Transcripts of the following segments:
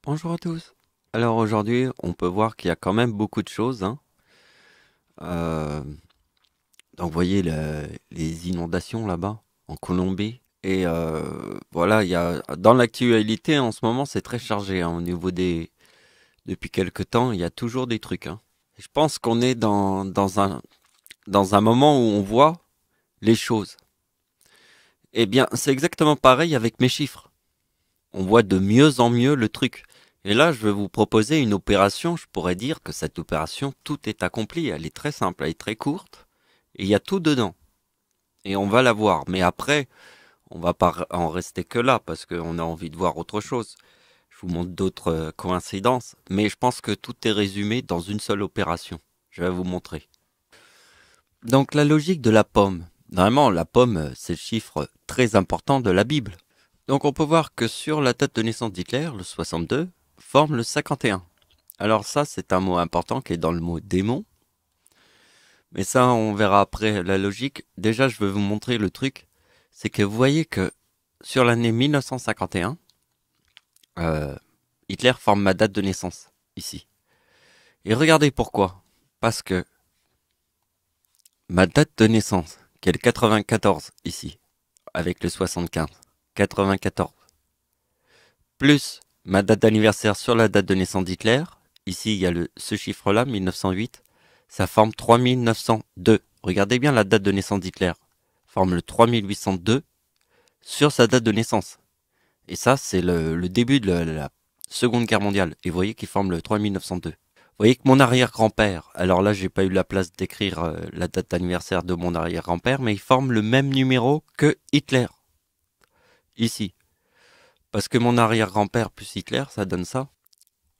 Bonjour à tous. Alors aujourd'hui, on peut voir qu'il y a quand même beaucoup de choses, hein. Donc vous voyez les inondations là-bas en Colombie. Et voilà, il y a dans l'actualité en ce moment, c'est très chargé, hein, au niveau des. Depuis quelque temps, il y a toujours des trucs, hein. Et je pense qu'on est dans un moment où on voit les choses. Eh bien, c'est exactement pareil avec mes chiffres. On voit de mieux en mieux le truc. Et là, je vais vous proposer une opération. Je pourrais dire que cette opération, tout est accompli. Elle est très simple, elle est très courte. Et il y a tout dedans. Et on va la voir. Mais après, on va pas en rester que là parce qu'on a envie de voir autre chose. Je vous montre d'autres coïncidences. Mais je pense que tout est résumé dans une seule opération. Je vais vous montrer. Donc la logique de la pomme. Vraiment, la pomme, c'est le chiffre très important de la Bible. Donc on peut voir que sur la date de naissance d'Hitler, le 62, forme le 51. Alors ça, c'est un mot important qui est dans le mot démon. Mais ça, on verra après la logique. Déjà, je vais vous montrer le truc. C'est que vous voyez que sur l'année 1951, Hitler forme ma date de naissance, ici. Et regardez pourquoi. Parce que ma date de naissance, qui est le 94, ici, avec le 75, 94, plus ma date d'anniversaire sur la date de naissance d'Hitler, ici il y a ce chiffre-là, 1908, ça forme 3902. Regardez bien la date de naissance d'Hitler. Forme le 3802 sur sa date de naissance. Et ça, c'est le début de la Seconde Guerre mondiale. Et vous voyez qu'il forme le 3902. Vous voyez que mon arrière-grand-père, alors là, j'ai pas eu la place d'écrire la date d'anniversaire de mon arrière-grand-père, mais il forme le même numéro que Hitler. Ici. Parce que mon arrière-grand-père plus Hitler, ça donne ça.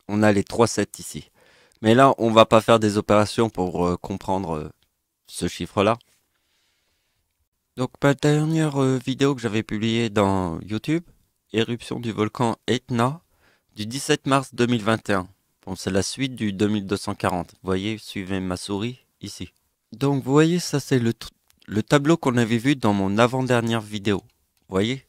On a les 3-7 ici. Mais là, on va pas faire des opérations pour comprendre ce chiffre-là. Donc ma dernière vidéo que j'avais publiée dans YouTube, éruption du volcan Etna, du 17 mars 2021. Bon, c'est la suite du 2240. Vous voyez, suivez ma souris ici. Donc vous voyez, ça c'est le tableau qu'on avait vu dans mon avant-dernière vidéo. Vous voyez?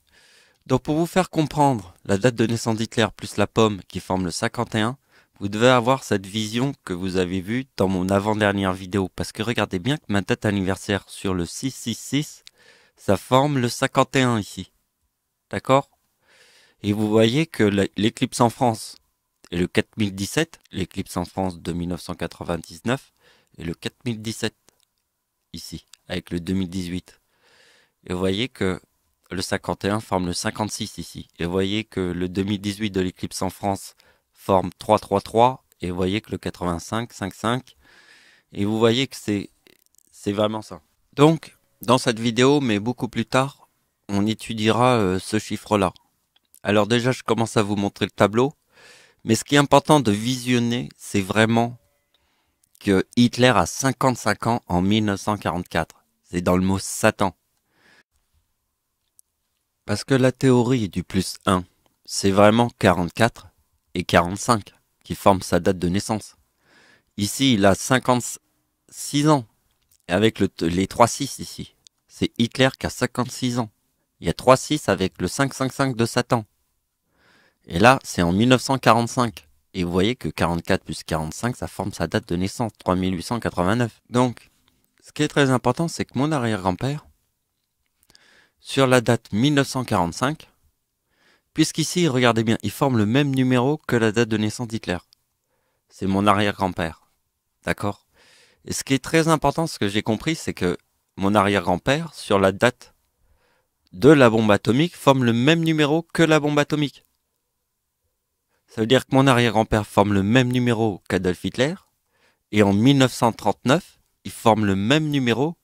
Donc pour vous faire comprendre la date de naissance d'Hitler plus la pomme qui forme le 51, vous devez avoir cette vision que vous avez vue dans mon avant-dernière vidéo. Parce que regardez bien que ma date anniversaire sur le 666, ça forme le 51 ici. D'accord? Et vous voyez que l'éclipse en France est le 4017, l'éclipse en France de 1999, et le 4017 ici, avec le 2018. Et vous voyez que le 51 forme le 56 ici. Et vous voyez que le 2018 de l'éclipse en France forme 333. Et vous voyez que le 85, 55. Et vous voyez que c'est vraiment ça. Donc, dans cette vidéo, mais beaucoup plus tard, on étudiera ce chiffre-là. Alors déjà, je commence à vous montrer le tableau. Mais ce qui est important de visionner, c'est vraiment que Hitler a 55 ans en 1944. C'est dans le mot Satan. Parce que la théorie du plus 1, c'est vraiment 44 et 45 qui forment sa date de naissance. Ici, il a 56 ans. Et avec les 3-6 ici, c'est Hitler qui a 56 ans. Il y a 3-6 avec le 555 de Satan. Et là, c'est en 1945. Et vous voyez que 44 plus 45, ça forme sa date de naissance, 3889. Donc, ce qui est très important, c'est que mon arrière-grand-père, sur la date 1945, puisqu'ici, regardez bien, il forme le même numéro que la date de naissance d'Hitler. C'est mon arrière-grand-père. D'accord? Et ce qui est très important, ce que j'ai compris, c'est que mon arrière-grand-père, sur la date de la bombe atomique, forme le même numéro que la bombe atomique. Ça veut dire que mon arrière-grand-père forme le même numéro qu'Adolf Hitler, et en 1939, il forme le même numéro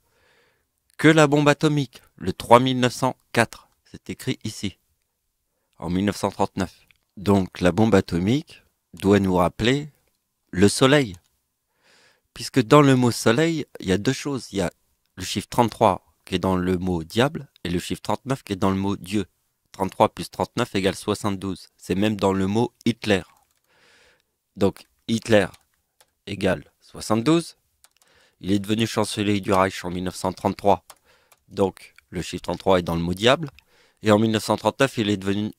que la bombe atomique, le 3904. C'est écrit ici, en 1939. Donc la bombe atomique doit nous rappeler le soleil. Puisque dans le mot soleil, il y a deux choses. Il y a le chiffre 33 qui est dans le mot diable et le chiffre 39 qui est dans le mot Dieu. 33 plus 39 égale 72. C'est même dans le mot Hitler. Donc Hitler égale 72. Il est devenu chancelier du Reich en 1933. Donc, le chiffre 33 est dans le mot diable. Et en 1939, il est devenu...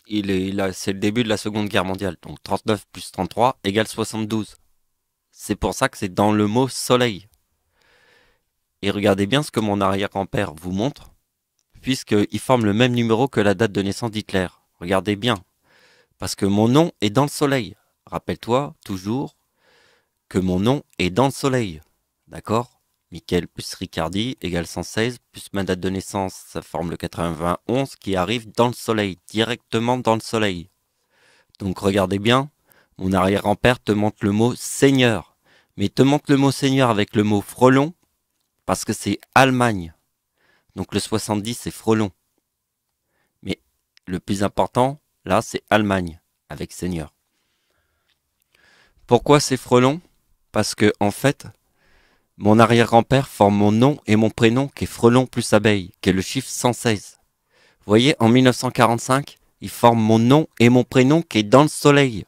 c'est le début de la Seconde Guerre mondiale. Donc, 39 plus 33 égale 72. C'est pour ça que c'est dans le mot soleil. Et regardez bien ce que mon arrière-grand-père vous montre, puisqu'il forme le même numéro que la date de naissance d'Hitler. Regardez bien. Parce que mon nom est dans le soleil. Rappelle-toi toujours que mon nom est dans le soleil. D'accord? Michael plus Ricardi égale 116, plus ma date de naissance, ça forme le 91 qui arrive dans le soleil, directement dans le soleil. Donc regardez bien, mon arrière-grand-père te montre le mot Seigneur. Mais te montre le mot Seigneur avec le mot frelon, parce que c'est Allemagne. Donc le 70 c'est frelon. Mais le plus important, là c'est Allemagne, avec Seigneur. Pourquoi c'est frelon? Parce que en fait, mon arrière-grand-père forme mon nom et mon prénom qui est frelon plus abeille, qui est le chiffre 116. Vous voyez, en 1945, il forme mon nom et mon prénom qui est dans le soleil.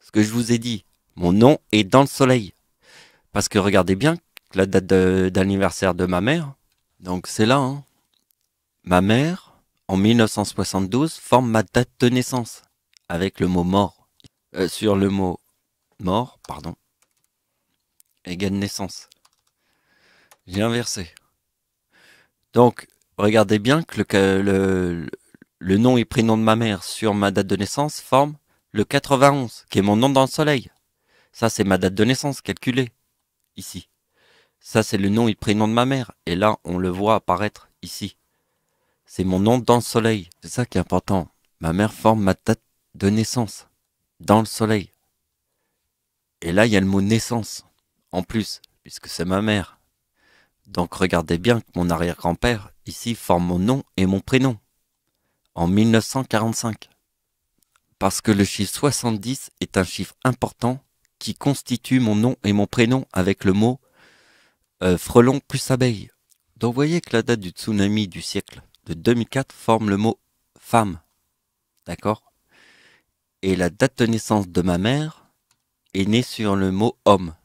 Ce que je vous ai dit, mon nom est dans le soleil. Parce que regardez bien la date d'anniversaire de ma mère. Donc c'est là, hein. Ma mère, en 1972, forme ma date de naissance. Avec le mot mort. Sur le mot mort, pardon, égale naissance. J'ai inversé. Donc, regardez bien que le nom et prénom de ma mère sur ma date de naissance forme le 91, qui est mon nom dans le soleil. Ça, c'est ma date de naissance calculée, ici. Ça, c'est le nom et prénom de ma mère. Et là, on le voit apparaître ici. C'est mon nom dans le soleil. C'est ça qui est important. Ma mère forme ma date de naissance dans le soleil. Et là, il y a le mot naissance, en plus, puisque c'est ma mère. Donc regardez bien que mon arrière-grand-père, ici, forme mon nom et mon prénom, en 1945. Parce que le chiffre 70 est un chiffre important qui constitue mon nom et mon prénom avec le mot frelon plus abeille. Donc vous voyez que la date du tsunami du siècle de 2004 forme le mot femme. D'accord? Et la date de naissance de ma mère est née sur le mot homme.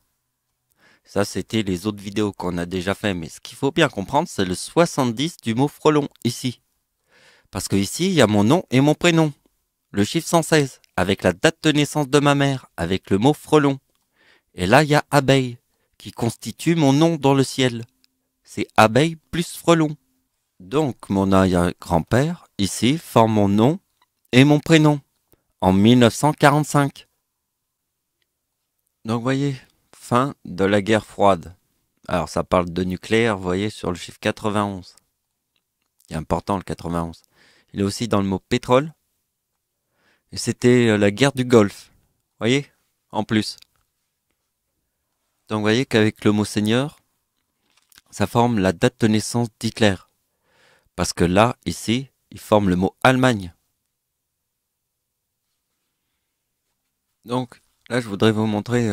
Ça, c'était les autres vidéos qu'on a déjà fait. Mais ce qu'il faut bien comprendre, c'est le 70 du mot frelon, ici. Parce que ici, il y a mon nom et mon prénom. Le chiffre 116, avec la date de naissance de ma mère, avec le mot frelon. Et là, il y a abeille, qui constitue mon nom dans le ciel. C'est abeille plus frelon. Donc, mon arrière-grand-père, ici, forme mon nom et mon prénom, en 1945. Donc, vous voyez, fin de la guerre froide. Alors, ça parle de nucléaire, vous voyez, sur le chiffre 91. C'est important, le 91. Il est aussi dans le mot pétrole. Et c'était la guerre du Golfe. Vous voyez, en plus. Donc, vous voyez qu'avec le mot Seigneur, ça forme la date de naissance d'Hitler. Parce que là, ici, il forme le mot Allemagne. Donc, là, je voudrais vous montrer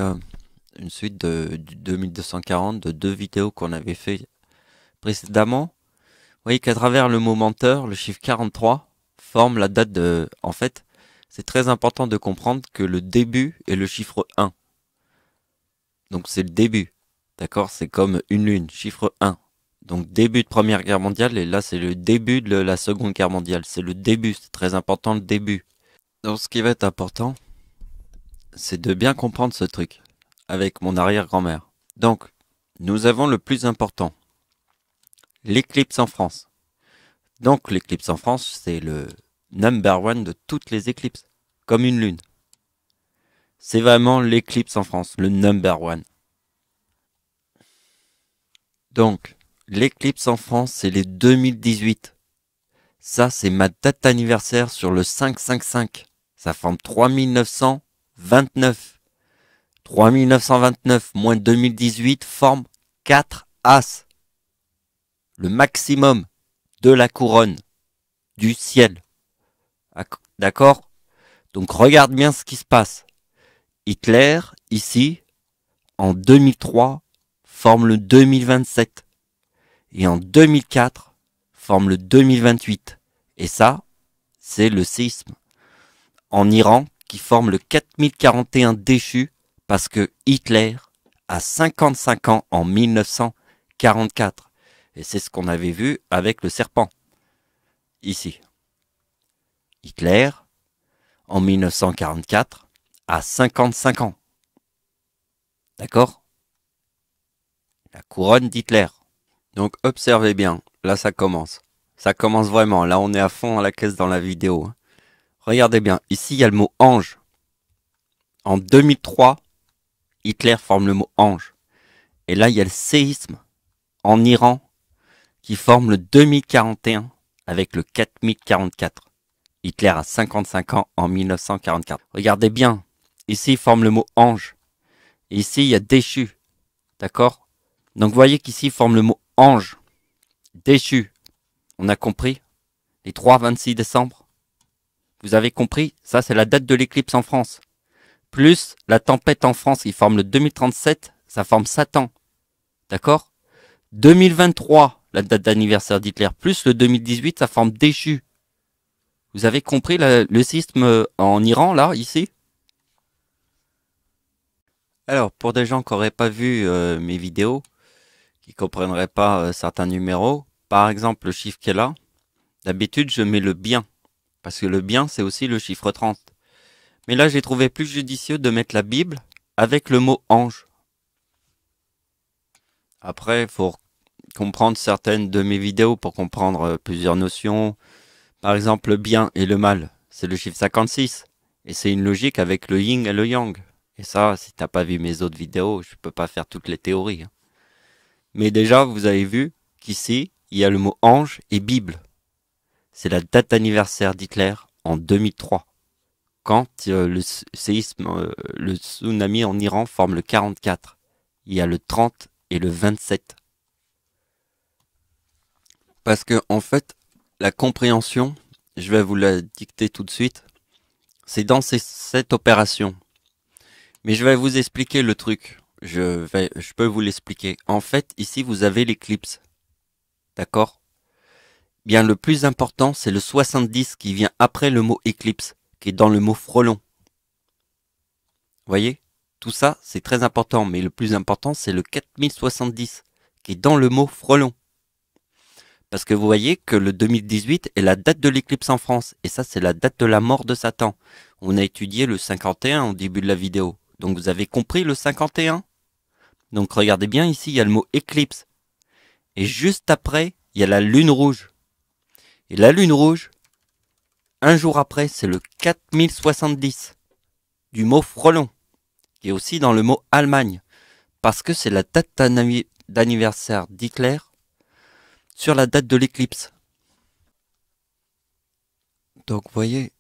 une suite du 2240 de 2 vidéos qu'on avait fait précédemment. Vous voyez qu'à travers le mot menteur, le chiffre 43 forme la date de... En fait, c'est très important de comprendre que le début est le chiffre 1. Donc c'est le début. D'accord? C'est comme une lune, chiffre 1. Donc début de Première Guerre mondiale, et là c'est le début de la Seconde Guerre mondiale. C'est le début, c'est très important le début. Donc ce qui va être important, c'est de bien comprendre ce truc avec mon arrière-grand-mère. Donc, nous avons le plus important, l'éclipse en France. Donc l'éclipse en France, c'est le number one de toutes les éclipses, comme une lune. C'est vraiment l'éclipse en France, le number one. Donc, l'éclicse en France, c'est les 2018. Ça, c'est ma date d'anniversaire sur le 555. Ça forme 3929. 3929 moins 2018 forme 4 As. Le maximum de la couronne du ciel. D'accord? Donc regarde bien ce qui se passe. Hitler, ici, en 2003, forme le 2027. Et en 2004, forme le 2028. Et ça, c'est le séisme en Iran qui forme le 4041 déchu parce que Hitler à 55 ans en 1944. Et c'est ce qu'on avait vu avec le serpent. Ici. Hitler, en 1944, à 55 ans. D'accord? La couronne d'Hitler. Donc observez bien, là ça commence. Ça commence vraiment, là on est à fond à la caisse dans la vidéo. Regardez bien, ici il y a le mot ange. En 2003, Hitler forme le mot ange. Et là il y a le séisme en Iran qui forme le 2041 avec le 4044. Hitler a 55 ans en 1944. Regardez bien, ici il forme le mot ange. Et ici il y a déchu. D'accord? Donc vous voyez qu'ici il forme le mot ange. Déchu. On a compris? Les 3-26 décembre. Vous avez compris? Ça c'est la date de l'éclipse en France. Plus la tempête en France qui forme le 2037, ça forme Satan. D'accord? 2023, la date d'anniversaire d'Hitler, plus le 2018, ça forme déchu. Vous avez compris le séisme en Iran, là, ici? Alors, pour des gens qui n'auraient pas vu mes vidéos, qui ne comprendraient pas certains numéros, par exemple le chiffre qui est là, d'habitude je mets le bien, parce que le bien c'est aussi le chiffre 30. Mais là j'ai trouvé plus judicieux de mettre la Bible avec le mot ange. Après, il faut comprendre certaines de mes vidéos pour comprendre plusieurs notions. Par exemple, le bien et le mal, c'est le chiffre 56. Et c'est une logique avec le yin et le yang. Et ça, si t'as pas vu mes autres vidéos, je peux pas faire toutes les théories. Mais déjà, vous avez vu qu'ici, il y a le mot ange et Bible. C'est la date d'anniversaire d'Hitler en 2003. Quand le séisme, le tsunami en Iran forme le 44. Il y a le 30 et le 27. Parce que, en fait, la compréhension, je vais vous la dicter tout de suite, c'est dans cette opération. Mais je vais vous expliquer le truc. Je peux vous l'expliquer. En fait, ici, vous avez l'éclipse. D'accord? Bien, le plus important, c'est le 70 qui vient après le mot éclipse, qui est dans le mot frelon. Voyez? Tout ça, c'est très important, mais le plus important, c'est le 4070, qui est dans le mot frelon. Parce que vous voyez que le 2018 est la date de l'éclipse en France, et ça, c'est la date de la mort de Satan. On a étudié le 51 au début de la vidéo. Donc vous avez compris le 51? Donc regardez bien ici, il y a le mot éclipse. Et juste après, il y a la lune rouge. Et la lune rouge, un jour après, c'est le 4070 du mot frelon, qui est aussi dans le mot Allemagne, parce que c'est la date d'anniversaire d'Hitler sur la date de l'éclipse. Donc vous voyez,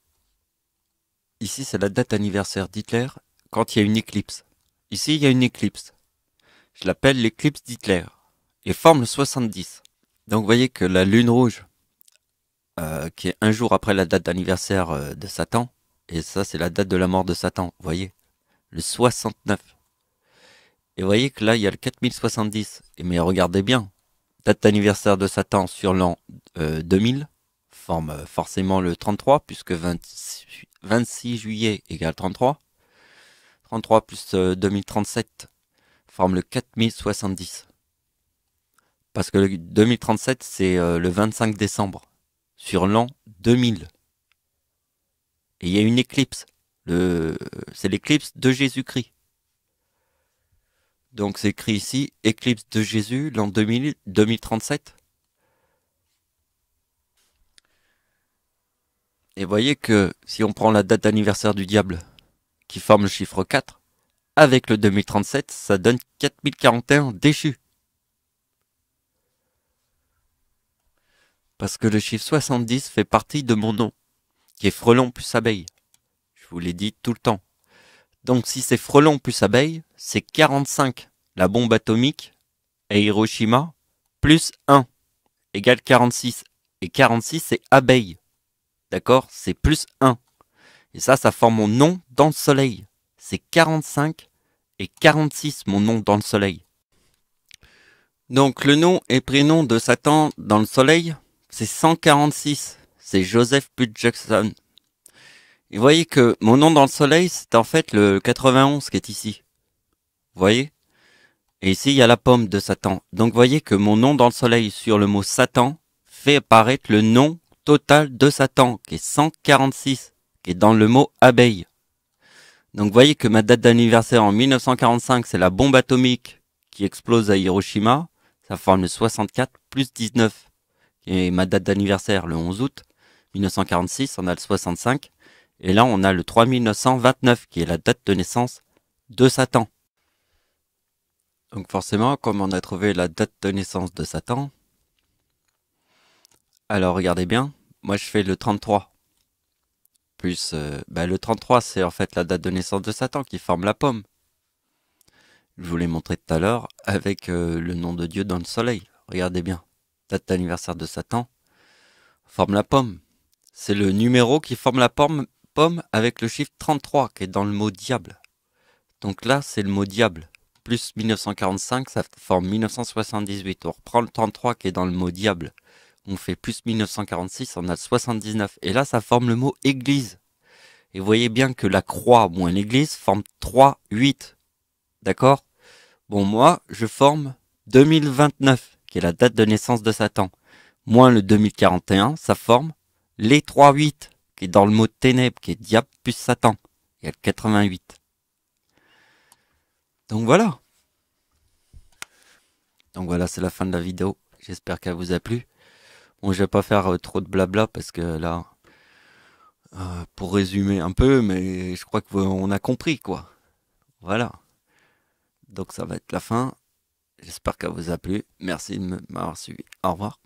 ici c'est la date anniversaire d'Hitler quand il y a une éclipse. Ici il y a une éclipse. Je l'appelle l'éclipse d'Hitler. Et forme le 70. Donc vous voyez que la lune rouge, qui est un jour après la date d'anniversaire de Satan, et ça c'est la date de la mort de Satan, vous voyez, le 69. Et vous voyez que là il y a le 4070. Mais regardez bien, date d'anniversaire de Satan sur l'an 2000, forme forcément le 33, puisque 26 juillet égale 33. 33 plus 2037 forme le 4070. Parce que le 2037, c'est le 25 décembre, sur l'an 2000. Et il y a une éclipse. C'est l'éclipse de Jésus-Christ. Donc c'est écrit ici, éclipse de Jésus, l'an 2037. Et vous voyez que si on prend la date d'anniversaire du diable, qui forme le chiffre 4, avec le 2037, ça donne 4041 déchus. Parce que le chiffre 70 fait partie de mon nom, qui est frelon plus abeille. Je vous l'ai dit tout le temps. Donc si c'est frelon plus abeille, c'est 45, la bombe atomique, à Hiroshima, plus 1, égale 46. Et 46, c'est abeille. D'accord? C'est plus 1. Et ça forme mon nom dans le soleil. C'est 45 et 46, mon nom dans le soleil. Donc le nom et prénom de Satan dans le soleil, c'est 146. C'est Joseph Jackson. Et vous voyez que mon nom dans le soleil, c'est en fait le 91 qui est ici. Vous voyez? Et ici, il y a la pomme de Satan. Donc, voyez que mon nom dans le soleil sur le mot Satan fait apparaître le nom total de Satan, qui est 146, qui est dans le mot abeille. Donc, voyez que ma date d'anniversaire en 1945, c'est la bombe atomique qui explose à Hiroshima. Ça forme le 64 plus 19. Et ma date d'anniversaire, le 11 août 1946, on a le 65. Et là, on a le 3929, qui est la date de naissance de Satan. Donc forcément, comme on a trouvé la date de naissance de Satan, alors regardez bien, moi je fais le 33. Plus, le 33, c'est en fait la date de naissance de Satan qui forme la pomme. Je vous l'ai montré tout à l'heure avec le nom de Dieu dans le soleil. Regardez bien, date d'anniversaire de Satan forme la pomme. C'est le numéro qui forme la pomme avec le chiffre 33 qui est dans le mot diable. Donc là, c'est le mot diable. Plus 1945, ça forme 1978. On reprend le 33 qui est dans le mot diable. On fait plus 1946, on a le 79. Et là, ça forme le mot église. Et vous voyez bien que la croix moins l'église forme 3, 8. D'accord? Bon, moi, je forme 2029, qui est la date de naissance de Satan. Moins le 2041, ça forme les 3, 8, qui est dans le mot ténèbres, qui est diable plus Satan. Il y a le 88. Donc voilà. Donc voilà, c'est la fin de la vidéo. J'espère qu'elle vous a plu. Bon, je vais pas faire trop de blabla parce que là, pour résumer un peu, mais je crois qu'on a compris quoi. Voilà. Donc ça va être la fin. J'espère qu'elle vous a plu. Merci de m'avoir suivi. Au revoir.